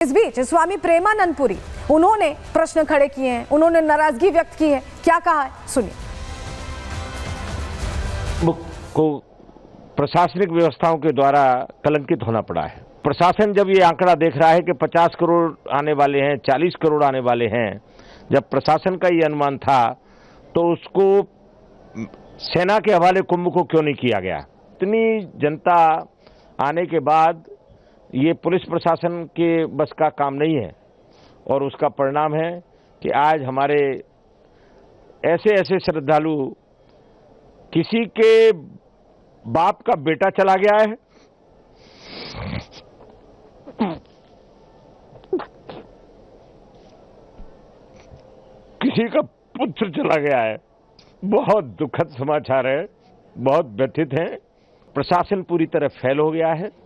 इस बीच स्वामी प्रेमानंदपुरी उन्होंने प्रश्न खड़े किए हैं, उन्होंने नाराजगी व्यक्त की है। क्या कहा है सुनिए। को प्रशासनिक व्यवस्थाओं के द्वारा कलंकित होना पड़ा है। प्रशासन जब ये आंकड़ा देख रहा है कि 50 करोड़ आने वाले हैं, 40 करोड़ आने वाले हैं, जब प्रशासन का ये अनुमान था तो उसको सेना के हवाले कुंभ को क्यों नहीं किया गया। इतनी जनता आने के बाद ये पुलिस प्रशासन के बस का काम नहीं है और उसका परिणाम है कि आज हमारे ऐसे ऐसे श्रद्धालु, किसी के बाप का बेटा चला गया है, किसी का पुत्र चला गया है। बहुत दुखद समाचार है, बहुत व्यथित हैं। प्रशासन पूरी तरह फेल हो गया है।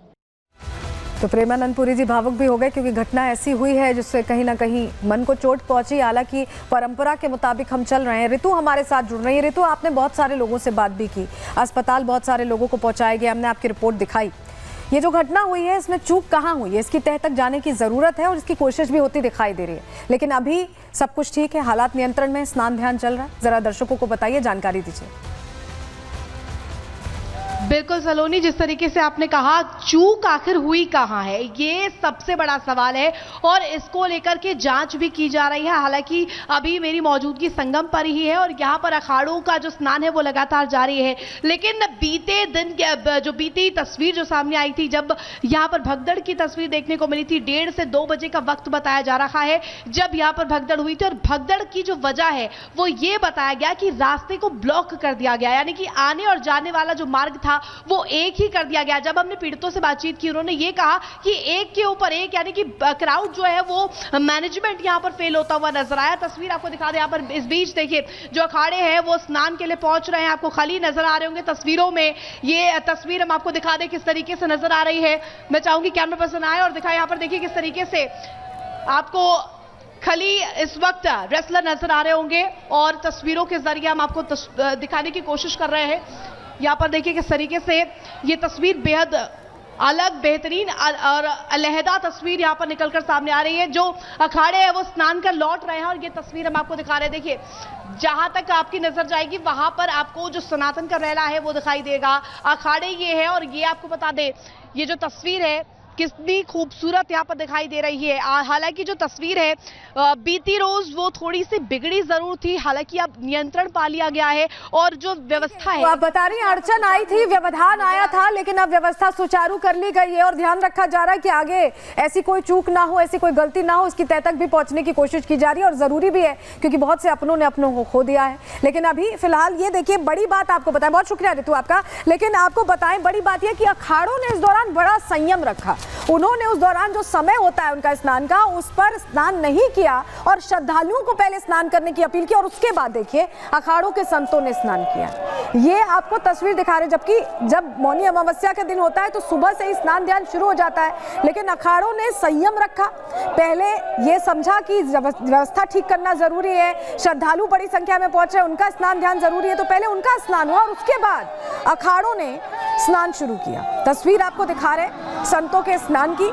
तो प्रेमानंदपुरी जी भावुक भी हो गए क्योंकि घटना ऐसी हुई है जिससे कहीं ना कहीं मन को चोट पहुंची। हालांकि परंपरा के मुताबिक हम चल रहे हैं। ऋतु हमारे साथ जुड़ रही है। ऋतु, आपने बहुत सारे लोगों से बात भी की, अस्पताल बहुत सारे लोगों को पहुंचाया गया, हमने आपकी रिपोर्ट दिखाई। ये जो घटना हुई है इसमें चूक कहाँ हुई है, इसकी तह तक जाने की जरूरत है और इसकी कोशिश भी होती दिखाई दे रही है। लेकिन अभी सब कुछ ठीक है, हालात नियंत्रण में, स्नान ध्यान चल रहा है। जरा दर्शकों को बताइए, जानकारी दीजिए। बिल्कुल सलोनी, जिस तरीके से आपने कहा चूक आखिर हुई कहाँ है, ये सबसे बड़ा सवाल है और इसको लेकर के जांच भी की जा रही है। हालांकि अभी मेरी मौजूदगी संगम पर ही है और यहाँ पर अखाड़ों का जो स्नान है वो लगातार जारी है। लेकिन बीते दिन जो बीती तस्वीर जो सामने आई थी, जब यहाँ पर भगदड़ की तस्वीर देखने को मिली थी, 1:30 से 2 बजे का वक्त बताया जा रहा है जब यहाँ पर भगदड़ हुई थी। और भगदड़ की जो वजह है वो ये बताया गया कि रास्ते को ब्लॉक कर दिया गया, यानी कि आने और जाने वाला जो मार्ग था वो एक ही कर दिया गया। जब हमने पीड़ितों से बातचीत की, उन्होंने ये कहा कि एक के ऊपर एक, यानी कि क्राउड जो है वो मैनेजमेंट यहां पर फेल होता हुआ नजर आया। तस्वीर आपको दिखा दें, यहां पर इस बीच देखिए जो अखाड़े हैं वो स्नान के लिए पहुंच रहे हैं। आपको खाली नजर आ रहे होंगे तस्वीरों में। ये तस्वीर हम आपको दिखा दें किस तरीके से नजर आ रही है। मैं चाहूंगी कैमरा पर्सन आए और दिखाए। यहां पर देखिए किस तरीके से आपको खली इस वक्त रेसलर नजर आ रहे होंगे और तस्वीरों के जरिए हम आपको दिखाने की कोशिश कर रहे हैं। यहाँ पर देखिए किस तरीके से ये तस्वीर बेहद अलग, बेहतरीन और अलहदा तस्वीर यहाँ पर निकलकर सामने आ रही है। जो अखाड़े हैं वो स्नान कर लौट रहे हैं और ये तस्वीर हम आपको दिखा रहे हैं। देखिए जहां तक आपकी नजर जाएगी वहां पर आपको जो सनातन का रेला है वो दिखाई देगा। अखाड़े ये है और ये आपको बता दें, ये जो तस्वीर है कितनी खूबसूरत यहाँ पर दिखाई दे रही है। हालांकि जो तस्वीर है बीती रोज वो थोड़ी सी बिगड़ी जरूर थी, हालांकि अब नियंत्रण पा लिया गया है और जो व्यवस्था है, तो आप बता रही हैं अड़चन आई थी, व्यवधान आया था, लेकिन अब व्यवस्था सुचारू कर ली गई है और ध्यान रखा जा रहा है कि आगे ऐसी कोई चूक ना हो, ऐसी कोई गलती ना हो, इसकी तह तक भी पहुंचने की कोशिश की जा रही है। और जरूरी भी है क्योंकि बहुत से अपनों ने अपनों को खो दिया है। लेकिन अभी फिलहाल ये देखिए, बड़ी बात आपको बताएं, बहुत शुक्रिया ऋतु आपका, लेकिन आपको बताएं बड़ी बात यह कि अखाड़ों ने इस दौरान बड़ा संयम रखा। उन्होंने उस दौरान जो समय होता है उनका स्नान का, उस पर स्नान नहीं किया और श्रद्धालुओं को पहले स्नान करने की अपील की और उसके बाद देखिए अखाड़ों के संतों ने स्नान किया। ये आपको तस्वीर दिखा रहे, जबकि जब मौनी अमावस्या का दिन होता है तो सुबह से ही स्नान ध्यान शुरू हो जाता है, लेकिन अखाड़ों ने संयम रखा। पहले ये समझा कि व्यवस्था ठीक करना जरूरी है, श्रद्धालु बड़ी संख्या में पहुंच रहे हैं, उनका स्नान ध्यान जरूरी है, तो पहले उनका स्नान हुआ और उसके बाद अखाड़ों ने स्नान शुरू किया। तस्वीर आपको दिखा रहे संतों के स्नान की।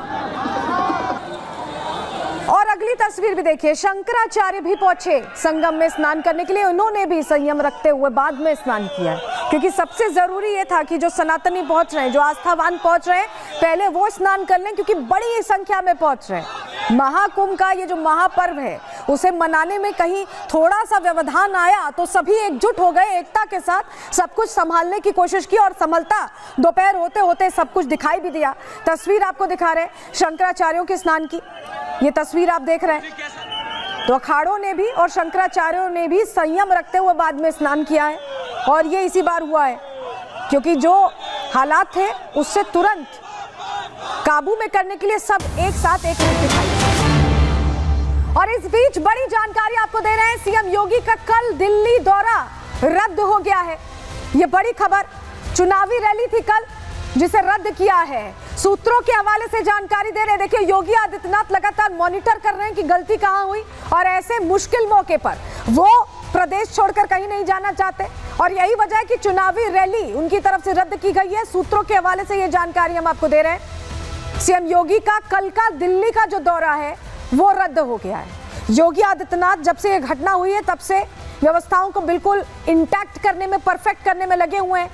और अगली तस्वीर भी देखिए, शंकराचार्य भी पहुंचे संगम में स्नान करने के लिए। उन्होंने भी संयम रखते हुए बाद में स्नान किया, क्योंकि सबसे जरूरी ये था कि जो सनातनी पहुंच रहे हैं, जो आस्थावान पहुंच रहे हैं, पहले वो स्नान कर लें, क्योंकि बड़ी संख्या में पहुंच रहे हैं। महाकुंभ का ये जो महापर्व है उसे मनाने में कहीं थोड़ा सा व्यवधान आया तो सभी एकजुट हो गए, एकता के साथ सब कुछ संभालने की कोशिश की और संभलता दोपहर होते होते सब कुछ दिखाई भी दिया। तस्वीर आपको दिखा रहे शंकराचार्यों के स्नान की, ये तस्वीर आप देख रहे हैं। तो अखाड़ों ने भी और शंकराचार्यों ने भी संयम रखते हुए बाद में स्नान किया है और ये इसी बार हुआ है क्योंकि जो हालात थे उससे तुरंत काबू में करने के लिए सब एक साथ एक रूप दिखाई। और इस बीच बड़ी जानकारी आपको दे रहे हैं, सीएम योगी का कल दिल्ली दौरा रद्द हो गया है। ये बड़ी खबर, चुनावी रैली थी कल जिसे रद्द किया है। सूत्रों के हवाले से जानकारी दे रहे हैं। देखिए योगी आदित्यनाथ लगातार मॉनिटर कर रहे हैं कि गलती कहां हुई और ऐसे मुश्किल मौके पर वो प्रदेश छोड़कर कहीं नहीं जाना चाहते और यही वजह है कि चुनावी रैली उनकी तरफ से रद्द की गई है। सूत्रों के हवाले से ये जानकारी हम आपको दे रहे हैं। सीएम योगी का कल का दिल्ली का जो दौरा है वो रद्द हो गया है। योगी आदित्यनाथ जब से ये घटना हुई है तब से व्यवस्थाओं को बिल्कुल इंटैक्ट करने में, परफेक्ट करने में लगे हुए हैं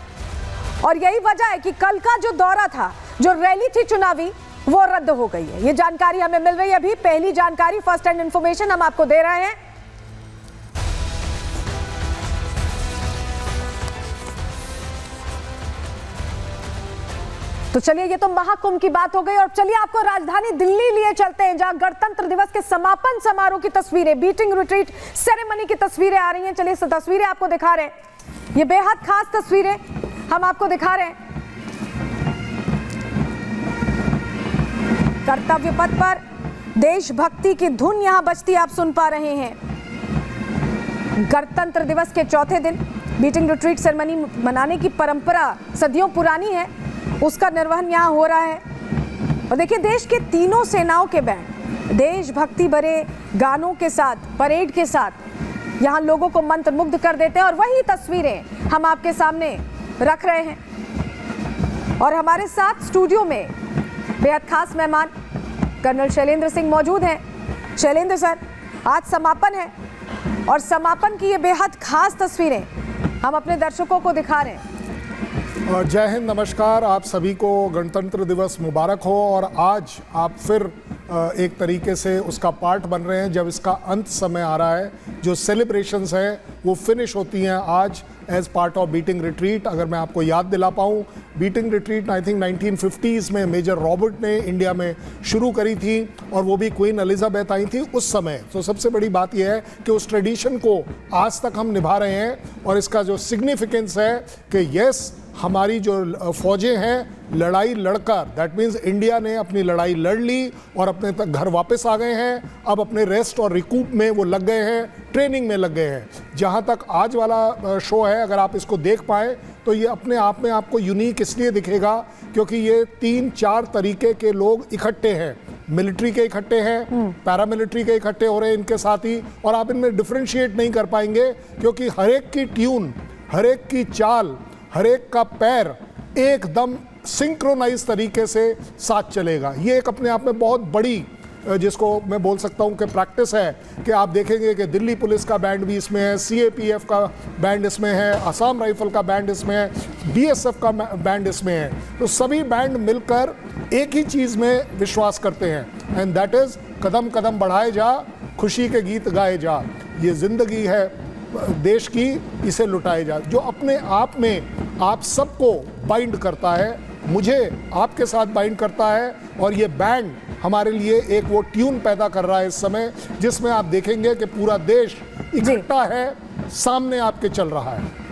और यही वजह है कि कल का जो दौरा था, जो रैली थी चुनावी, वो रद्द हो गई है। ये जानकारी हमें मिल रही है अभी, पहली जानकारी, फर्स्ट हैंड इंफॉर्मेशन हम आपको दे रहे हैं। तो चलिए, ये तो महाकुंभ की बात हो गई और चलिए आपको राजधानी दिल्ली लिए चलते हैं, जहां गणतंत्र दिवस के समापन समारोह की तस्वीरें, बीटिंग रिट्रीट सेरेमनी की तस्वीरें आ रही हैं। चलिए तस्वीरें आपको दिखा रहे हैं, ये बेहद खास तस्वीरें हम आपको दिखा रहे हैं। कर्तव्य पथ पर देशभक्ति की धुन यहां बजती आप सुन पा रहे हैं। गणतंत्र दिवस के चौथे दिन बीटिंग रिट्रीट सेरेमनी मनाने की परंपरा सदियों पुरानी है, उसका निर्वहन यहाँ हो रहा है। और देखिए, देश के तीनों सेनाओं के बैंड देशभक्ति भरे गानों के साथ, परेड के साथ यहाँ लोगों को मंत्रमुग्ध कर देते हैं और वही तस्वीरें हम आपके सामने रख रहे हैं। और हमारे साथ स्टूडियो में बेहद खास मेहमान कर्नल शैलेंद्र सिंह मौजूद हैं। शैलेंद्र सर, आज समापन है और समापन की ये बेहद खास तस्वीरें हम अपने दर्शकों को दिखा रहे हैं। जय हिंद, नमस्कार। आप सभी को गणतंत्र दिवस मुबारक हो। और आज आप फिर एक तरीके से उसका पार्ट बन रहे हैं, जब इसका अंत समय आ रहा है। जो सेलिब्रेशंस हैं वो फिनिश होती हैं आज as part of beating retreat. अगर मैं आपको याद दिला पाऊँ, beating retreat I think 1950s में मेजर रॉबर्ट ने इंडिया में शुरू करी थी और वो भी क्वीन एलिजाबेथ आई थी उस समय। तो सबसे बड़ी बात यह है कि उस ट्रेडिशन को आज तक हम निभा रहे हैं और इसका जो सिग्निफिकेंस है कि यस, हमारी जो फौजें हैं लड़ाई लड़कर, दैट मीन्स इंडिया ने अपनी लड़ाई लड़ ली और अपने तक घर वापस आ गए हैं। अब अपने रेस्ट और रिकूप में वो लग गए हैं, ट्रेनिंग में लग गए हैं। जहाँ तक आज वाला शो है, अगर आप इसको देख पाएँ तो ये अपने आप में आपको यूनिक इसलिए दिखेगा क्योंकि ये 3-4 तरीके के लोग इकट्ठे हैं। मिलिट्री के इकट्ठे हैं, पैरामिलिट्री के इकट्ठे हो रहे हैं इनके साथ ही, और आप इनमें डिफ्रेंशिएट नहीं कर पाएंगे क्योंकि हर एक की ट्यून, हर एक की चाल, हर एक का पैर एकदम सिंक्रोनाइज तरीके से साथ चलेगा। ये एक अपने आप में बहुत बड़ी, जिसको मैं बोल सकता हूँ कि प्रैक्टिस है। कि आप देखेंगे कि दिल्ली पुलिस का बैंड भी इसमें है, CAPF का बैंड इसमें है, असम राइफल का बैंड इसमें है, BSF का बैंड इसमें है। तो सभी बैंड मिलकर एक ही चीज़ में विश्वास करते हैं, एंड दैट इज़ कदम कदम बढ़ाए जा, खुशी के गीत गाए जा। ये जिंदगी है देश की, इसे लुटाए जा, जो अपने आप में आप सबको बाइंड करता है, मुझे आपके साथ बाइंड करता है। और ये बैंड हमारे लिए एक वो ट्यून पैदा कर रहा है इस समय, जिसमें आप देखेंगे कि पूरा देश इकट्ठा है, सामने आपके चल रहा है।